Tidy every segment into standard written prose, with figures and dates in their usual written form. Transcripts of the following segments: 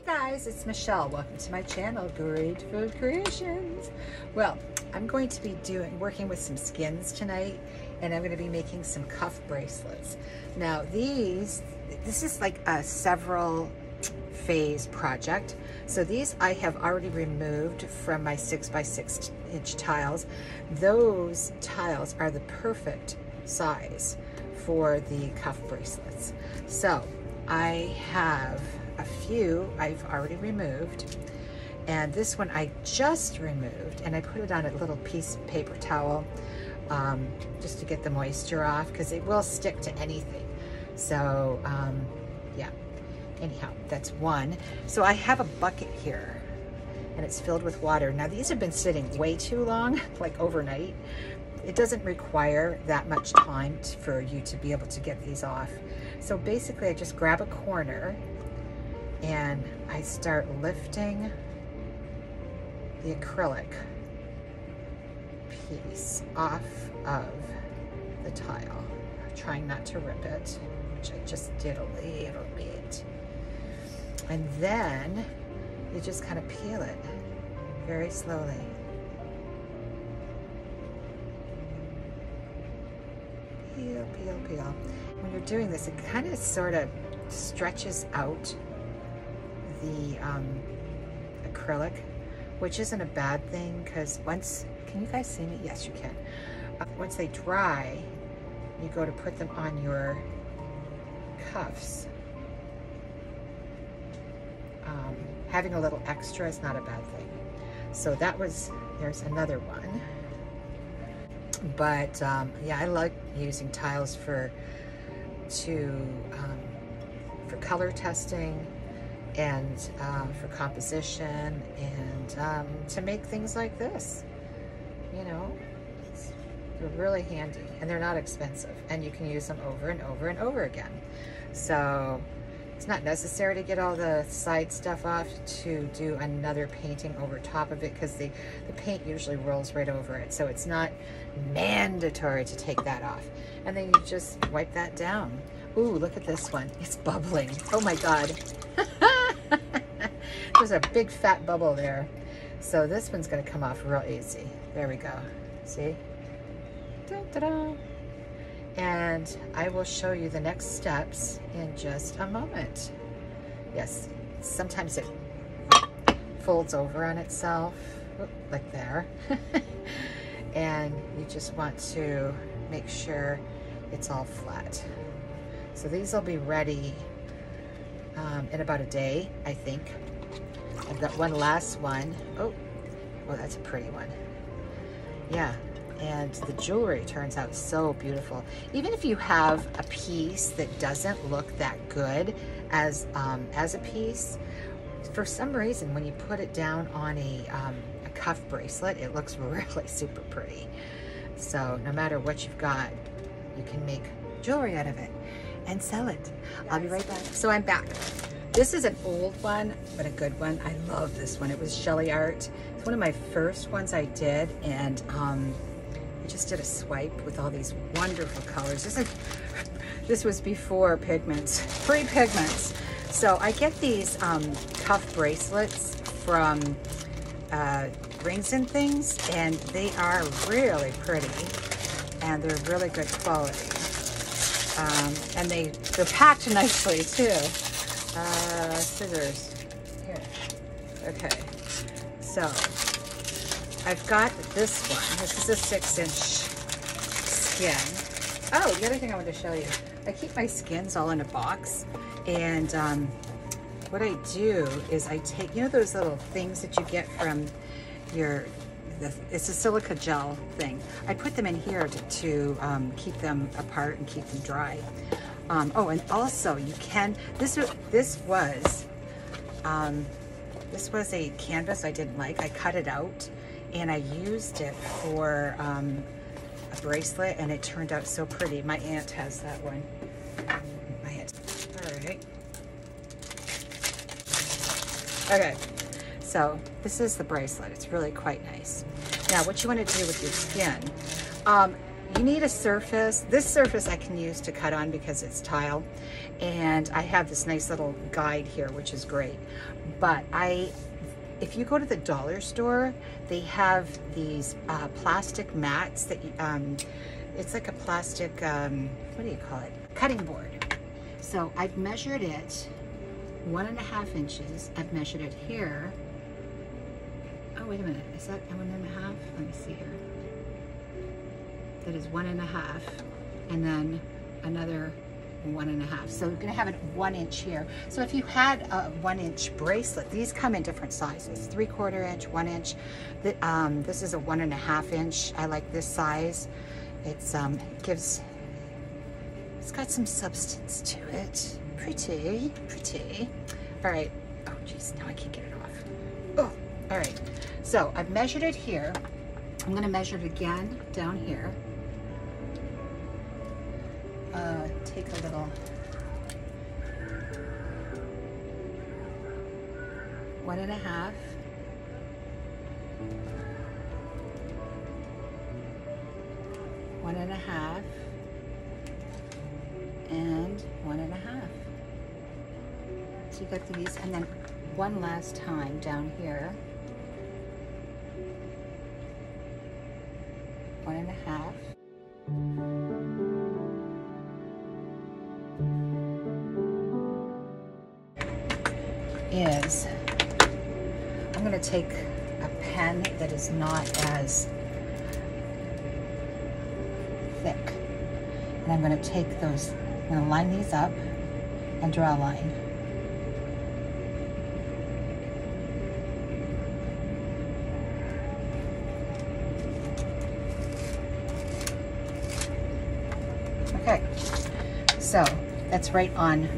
guys, it's Michelle. Welcome to my channel, Grateful Creations. Well, I'm going to be working with some skins tonight, and I'm going to be making some cuff bracelets. Now this is like a several phase project. So these I have already removed from my 6x6 inch tiles. Those tiles are the perfect size for the cuff bracelets. So I have a few I've already removed, and this one I just removed, and I put it on a little piece of paper towel just to get the moisture off, because it will stick to anything. So yeah, anyhow, that's one. So I have a bucket here, and it's filled with water. Now these have been sitting way too long, like overnight. It doesn't require that much time for you to be able to get these off. So basically I just grab a corner and I start lifting the acrylic piece off of the tile, trying not to rip it, which I just did a little bit. And then you just kind of peel it very slowly. Peel, peel, peel. When you're doing this, it kind of sort of stretches out the acrylic, which isn't a bad thing, because once, can you guys see me? Yes, you can. Once they dry, you go to put them on your cuffs. Having a little extra is not a bad thing. So there's another one. But yeah, I like using tiles for color testing and for composition, and to make things like this. You know, they're really handy, and they're not expensive, and you can use them over and over and over again. So it's not necessary to get all the side stuff off to do another painting over top of it, because the paint usually rolls right over it. So it's not mandatory to take that off. And then you just wipe that down. Ooh, look at this one. It's bubbling. Oh my God. There's a big fat bubble there. So this one's gonna come off real easy. There we go. See? Da-da-da. And I will show you the next steps in just a moment. Yes, sometimes it folds over on itself, like there. And you just want to make sure it's all flat. So these will be ready in about a day, I think. I've got one last one. Oh, well, that's a pretty one. Yeah. And the jewelry turns out so beautiful. Even if you have a piece that doesn't look that good as a piece, for some reason, when you put it down on a cuff bracelet, it looks really super pretty. So no matter what you've got, you can make jewelry out of it and sell it. I'll be right back. So I'm back. This is an old one, but a good one. I love this one. It was Shelly Art. It's one of my first ones I did, and I just did a swipe with all these wonderful colors. This was before pigments, pre-pigments. So I get these cuff bracelets from Rings and Things, and they are really pretty, and they're really good quality. And they're packed nicely too. Scissors, here, okay. So I've got this one. This is a 6-inch skin. Oh, the other thing I wanted to show you. I keep my skins all in a box, and what I do is I take, you know those little things that you get from it's a silica gel thing. I put them in here to keep them apart and keep them dry. Oh, and also you can, this was a canvas I didn't like. I cut it out and I used it for a bracelet, and it turned out so pretty. My aunt has that one. My aunt. All right. Okay. So this is the bracelet. It's really quite nice. Now, what you want to do with your skin, you need a surface. This surface I can use to cut on because it's tile, and I have this nice little guide here, which is great. But if you go to the dollar store, they have these plastic mats that you, it's like a plastic, what do you call it? Cutting board. So I've measured it 1.5 inches. I've measured it here. Oh, wait a minute. Is that 1.5? Let me see here. That is 1.5, and then another 1.5. So you're gonna have it 1 inch here. So if you had a 1 inch bracelet, these come in different sizes, 3/4 inch, 1 inch. This is a 1.5 inch. I like this size. It's it's got some substance to it. Pretty, pretty. All right. Oh geez, now I can't get it off. Oh, all right. So I've measured it here. I'm gonna measure it again down here. Take a little 1.5. And 1.5. So you got these, and then one last time down here. 1.5. Is I'm going to take a pen that is not as thick, and I'm going to take those, I'm going to line these up and draw a line. Okay, so that's right on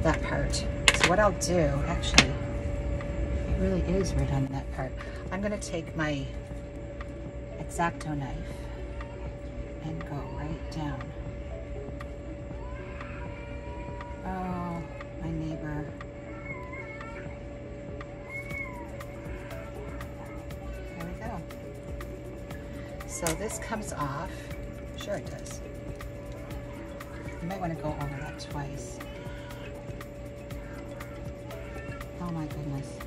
that part. So what I'll do, actually, it really is right on that part. I'm going to take my X-Acto knife and go right down. Oh, my neighbor. There we go. So this comes off. Sure it does. You might want to go over that twice. Oh my goodness.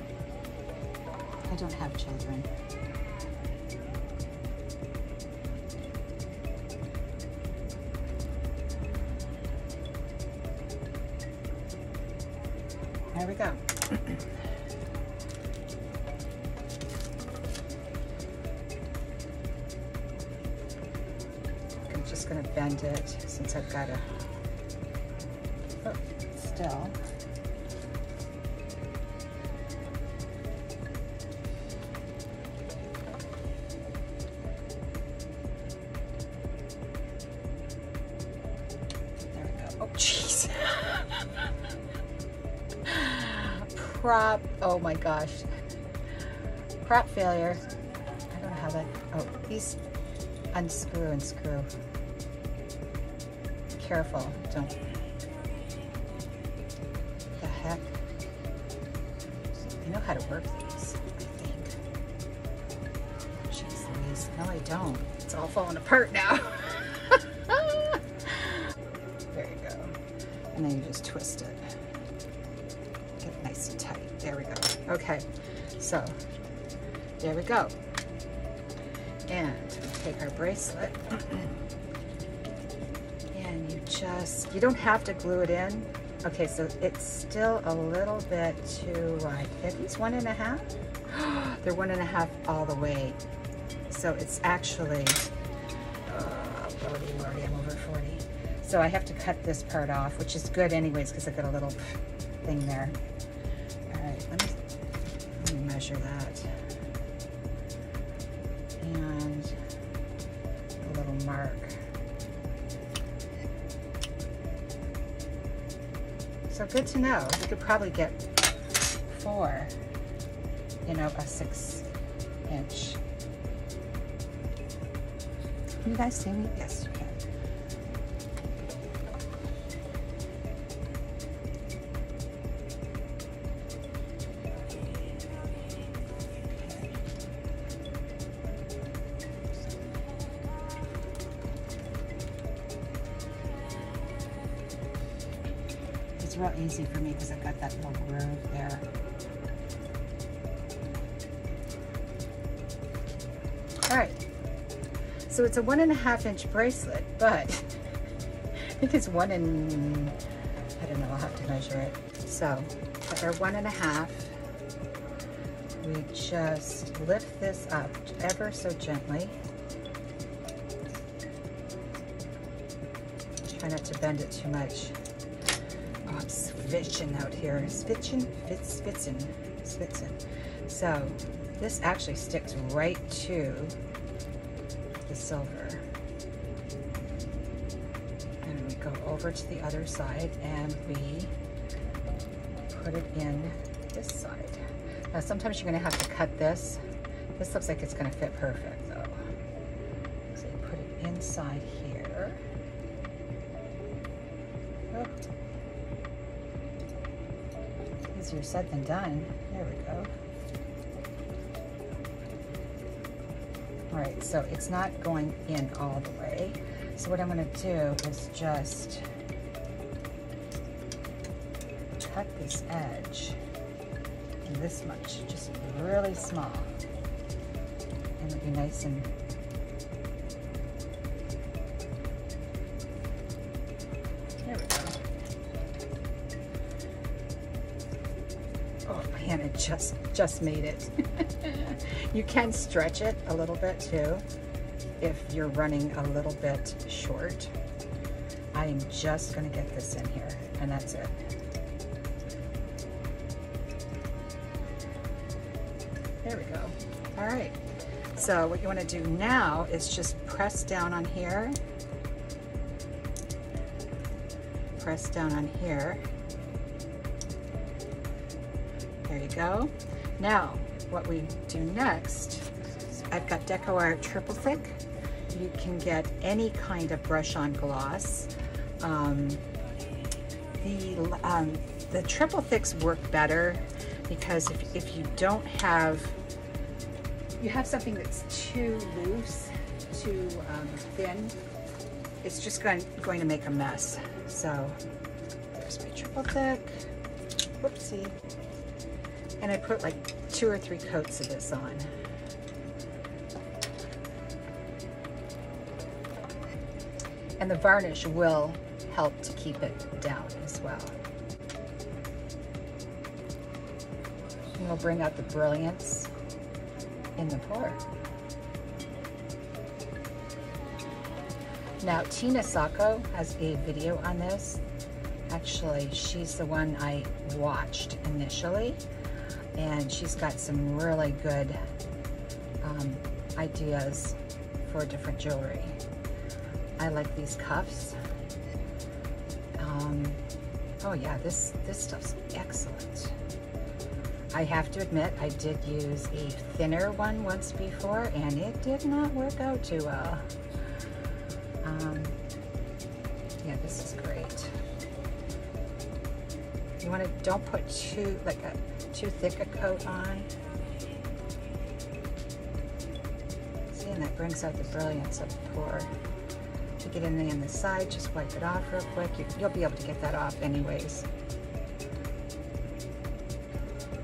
I don't have children. There we go. I'm just going to bend it since I've got a still. There we go. Oh, jeez. Prop. Oh my gosh. Prop failure. I don't know how that. Oh, these unscrew and screw. Careful. Don't. The heck? I know how to work these, I think. Jeez Louise. No, I don't. It's all falling apart now. There you go. And then you just twist it. Get it nice and tight. There we go. Okay. So, there we go. And we take our bracelet. And you don't have to glue it in. Okay, so it's still a little bit too wide. Are these 1.5? They're 1.5 all the way. So it's actually, Lordy, I'm over 40. So I have to cut this part off, which is good anyways, because I've got a little thing there. All right, let me measure that. And a little mark. So good to know. You could probably get 4, a 6-inch. Can you guys see me? Yes, you can. it's real easy for me because I've got that little groove there. All right, so it's a 1.5 inch bracelet, but I think it's I don't know, I'll have to measure it. So at our 1.5, we just lift this up ever so gently. Try not to bend it too much. Oh, I'm switching out here. Spitzing. So this actually sticks right to the silver. And we go over to the other side and we put it in this side. Now sometimes you're going to have to cut this. This looks like it's going to fit perfect though. So you put it inside here. Oh. Easier said than done. There we go. All right, so it's not going in all the way. So what I'm going to do is just cut this edge this much, just really small, and it'll be nice and there we go. Oh man, it just made it. You can stretch it a little bit too if you're running a little bit short. I am just going to get this in here and that's it. There we go. All right. So what you want to do now is just press down on here. Press down on here. There you go. Now, what we do next, I've got DecoArt Triple Thick. You can get any kind of brush-on gloss. The Triple Thicks work better because if you don't have, you have something that's too loose, too thin, it's just going to make a mess. So there's my Triple Thick. Whoopsie. And I put like 2 or 3 coats of this on. And the varnish will help to keep it down as well. And we'll bring out the brilliance in the pour. Now, Tina Sacco has a video on this. Actually, she's the one I watched initially, and she's got some really good ideas for different jewelry. I like these cuffs. Oh yeah, this stuff's excellent. I have to admit, I did use a thinner one once before, and it did not work out too well. Yeah, this is great. You want to, don't put too thick a coat on. See, and that brings out the brilliance of the pour. To get in on the side, just wipe it off real quick. You'll be able to get that off anyways.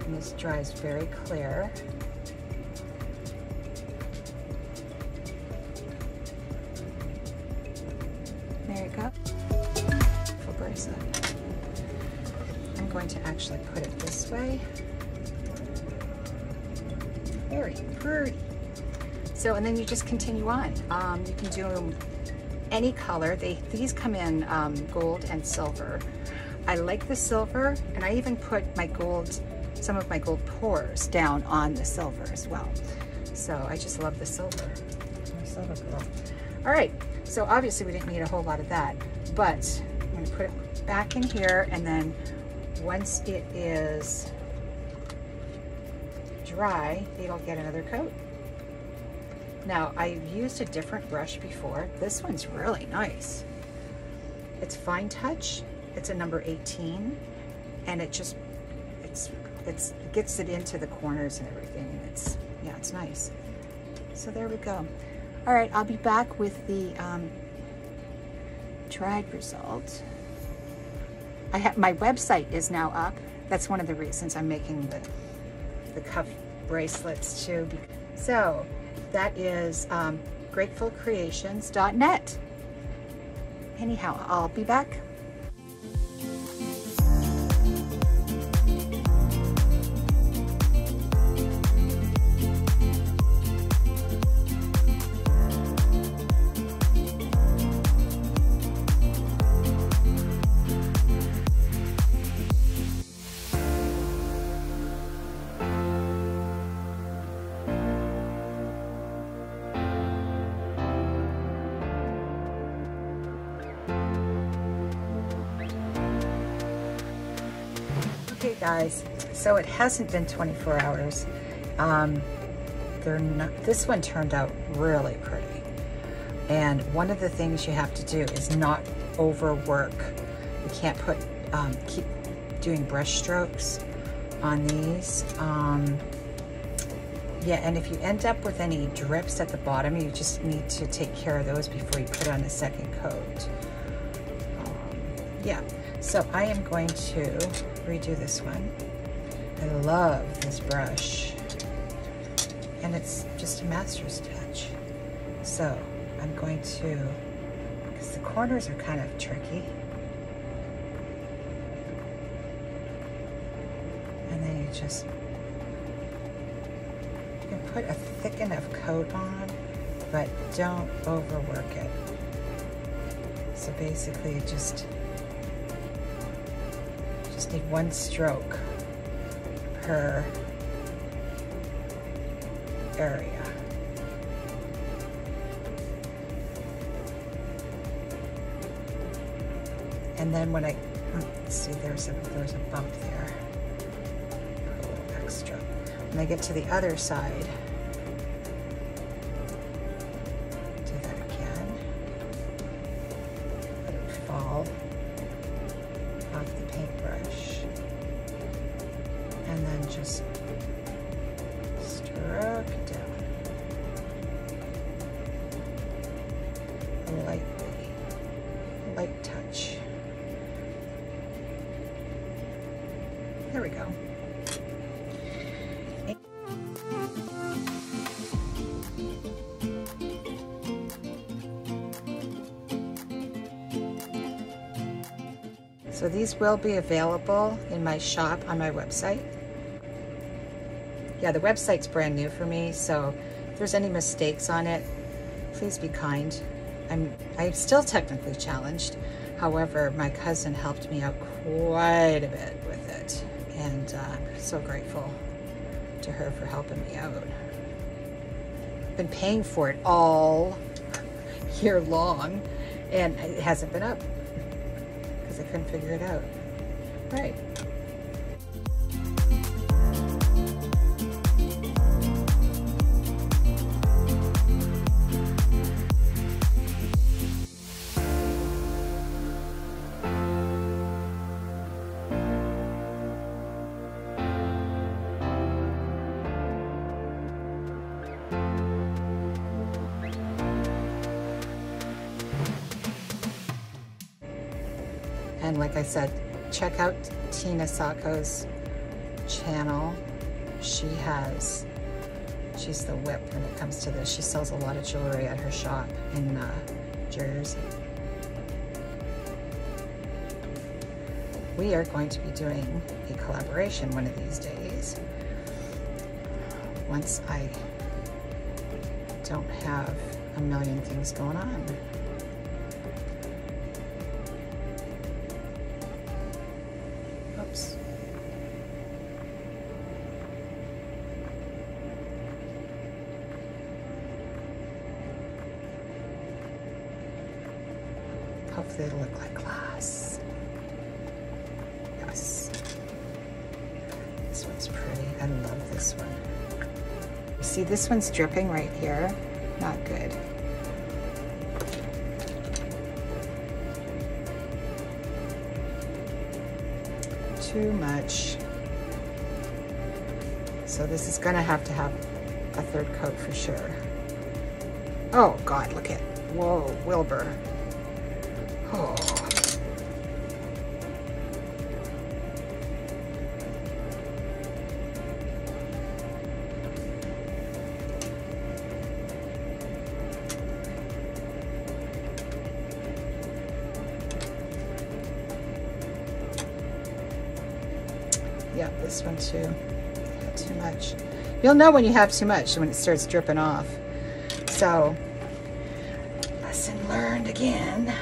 And this dries very clear. There you go. Full bracelet. I'm going to actually put it this way. Very pretty. So, and then you just continue on. You can do any color. These come in gold and silver. I like the silver, and I even put my gold, some of my gold pours down on the silver as well. So I just love the silver. I'm a silver girl. All right, so obviously we didn't need a whole lot of that, but I'm going to put it back in here, and then once it is dry, it'll get another coat. Now, I've used a different brush before. This one's really nice. It's Fine Touch. It's a number 18, and it just, it gets it into the corners and everything, and it's nice. So there we go. All right, I'll be back with the dried result. my website is now up. That's one of the reasons I'm making the cuff bracelets too. So that is GRATEFULCREATIONS.net. Anyhow, I'll be back. Okay guys, so it hasn't been 24 hours. This one turned out really pretty. And one of the things you have to do is not overwork. You can't keep doing brush strokes on these. Yeah, and if you end up with any drips at the bottom, you just need to take care of those before you put on a second coat. Yeah, so I am going to redo this one. I love this brush, and it's just a master's touch. So I'm going to, because the corners are kind of tricky, and then you can put a thick enough coat on, but don't overwork it. So basically you just need one stroke per area. And then when let's see, there's a bump there. Put a little extra. When I get to the other side, do that again. Let it fall off the paintbrush, and then just stroke it down lightly, light touch. There we go. So these will be available in my shop on my website. Yeah, the website's brand new for me, so if there's any mistakes on it, please be kind. I'm still technically challenged. However, my cousin helped me out quite a bit with it, and I'm so grateful to her for helping me out. I've been paying for it all year long, and it hasn't been up. I couldn't figure it out. Right. And like I said, check out Tina Sacco's channel. She's the whip when it comes to this. She sells a lot of jewelry at her shop in Jersey. We are going to be doing a collaboration one of these days. Once I don't have a million things going on. Oops. Hopefully it'll look like glass. Yes. This one's pretty. I love this one. You see, this one's dripping right here. Not good. Too much. So this is gonna have to have a third coat for sure. Oh God, look at, whoa, Wilbur. Oh. Yeah, this one too. Too much. You'll know when you have too much, when it starts dripping off. So, lesson learned again.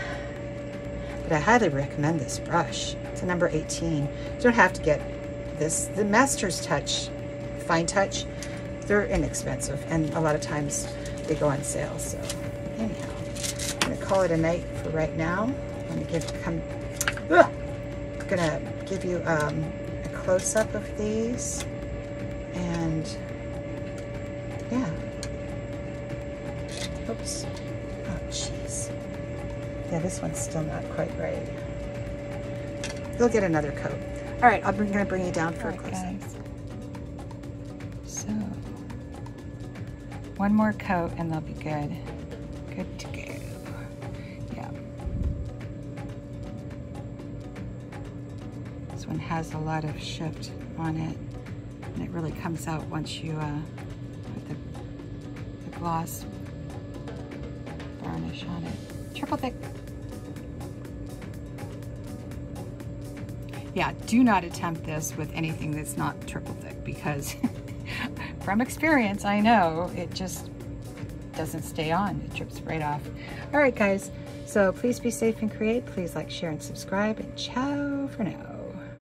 But I highly recommend this brush. It's a number 18. You don't have to get this. The Master's Touch, Fine Touch, they're inexpensive, and a lot of times they go on sale. So anyhow, I'm gonna call it a night for right now. I'm gonna give you a close-up of these, and yeah. Oops. Oh, jeez. Yeah, this one's still not quite right. You'll get another coat. All right, I'm gonna bring you down for a close-up. So, one more coat and they'll be good. Good to go. Yeah. This one has a lot of shift on it, and it really comes out once you put the gloss varnish on it. Triple thick. Yeah, do not attempt this with anything that's not triple thick, because from experience, I know it just doesn't stay on. It drips right off. All right, guys. So please be safe and create. Please like, share, and subscribe. And ciao for now.